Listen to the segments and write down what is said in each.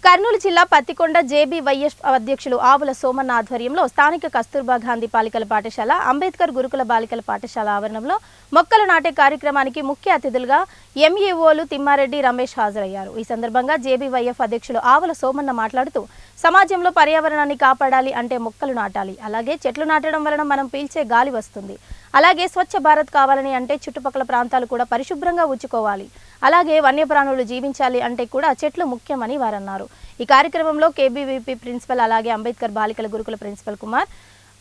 కర్నూలు జిల్లా పత్తికొండ జేబీవైఎఫ్ అధ్యక్షులు ఆవుల సోమన్న ఆధ్వర్యంలో స్థానిక కస్తూర్బా గాంధీ బాలికల పాఠశాల, అంబేద్కర్ గురుకుల బాలికల పాఠశాల ఆవరణంలో మొక్కలు నాటే కార్యక్రమానికి ముఖ్య అతిథులుగా ఎంఈఓలు తిమ్మారెడ్డి, రమేష్ హాజరయ్యారు. ఈ సందర్భంగా జేబీవైఎఫ్ అధ్యక్షులు ఆవుల సోమన్న మాట్లాడుతూ, సమాజంలో పర్యావరణాన్ని కాపాడాలి అంటే మొక్కలు నాటాలి. అలాగే చెట్లు నాటడం వలన మనం పీల్చే గాలి వస్తుంది. అలాగే స్వచ్ఛ భారత్ కావాలని అంటే చుట్టుపక్కల ప్రాంతాలు కూడా పరిశుభ్రంగా ఉంచుకోవాలి. అలాగే వన్యప్రాణులు జీవించాలి అంటే కూడా చెట్లు ముఖ్యమని వారన్నారు. ఈ కార్యక్రమంలో కేబీవీపీ ప్రిన్సిపల్, అలాగే అంబేద్కర్ బాలికల గురుకుల ప్రిన్సిపల్ కుమార్,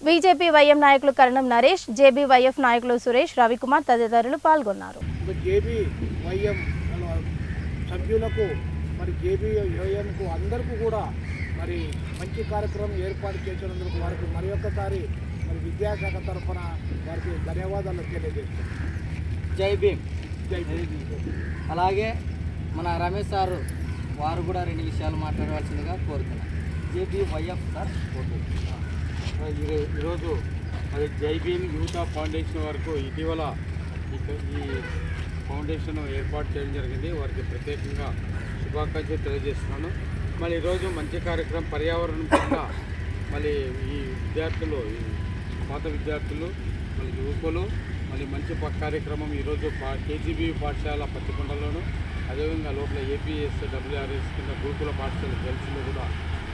బీజేపీ వైఎం నాయకులు కరణం నరేష్, జేబీవైఎఫ్ నాయకులు సురేష్, రవికుమార్ తదితరులు పాల్గొన్నారు. సభ్యులకు మరి జేబీవైఎంకు అందరికీ కూడా మరి మంచి కార్యక్రమం ఏర్పాటు చేసినందుకు వారికి మరి ఒక్కసారి మరి విద్యాశాఖ తరఫున వారికి ధన్యవాదాలు తెలియజేస్తున్నాం. జై భీమ్. అలాగే మన రమేష్ సార్ వారు కూడా 2 విషయాలు మాట్లాడవలసిందిగా కోరుతున్నాను. జేబీవైఎఫ్ సార్ ఈరోజు మరి జై భీమ్ యూత్ ఫౌండేషన్ వరకు ఇటీవల ఈ ఫౌండేషన్ ఏర్పాటు చేయడం జరిగింది. వారికి ప్రత్యేకంగా శుభాకాంక్షలు తెలియజేస్తున్నాను. మళ్ళీ ఈరోజు మంచి కార్యక్రమం పర్యావరణం పట్ల మళ్ళీ ఈ విద్యార్థులు, ఈ పాత విద్యార్థులు, మళ్ళీ యువకులు మళ్ళీ మంచి కార్యక్రమం ఈరోజు కేజీబీ పాఠశాల పత్తికొండలోను, అదేవిధంగా లోపల ఏపీఎస్డబ్ల్యూఆర్ఎస్ కింద గురుకుల పాఠశాల గర్ల్స్లో కూడా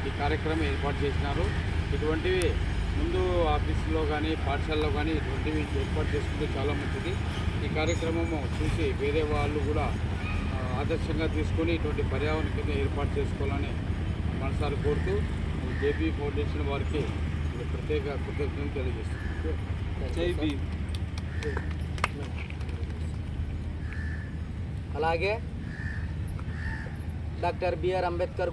ఈ కార్యక్రమం ఏర్పాటు చేసినారు. ఇటువంటివి ముందు ఆఫీసులో కానీ పాఠశాలలో కానీ ఇటువంటివి ఏర్పాటు చేసుకుంటే చాలా మంచిది. ఈ కార్యక్రమము చూసి వేరే వాళ్ళు కూడా ఆదర్శంగా తీసుకొని ఇటువంటి పర్యావరణ కింద ఏర్పాటు చేసుకోవాలని మనసారి కోరుతూ జేబీ ఫౌండేషన్ వారికి ప్రత్యేక కృతజ్ఞతలు తెలియజేస్తున్నాను. జై భీమ్. అలాగే డాక్టర్ బిఆర్ అంబేద్కర్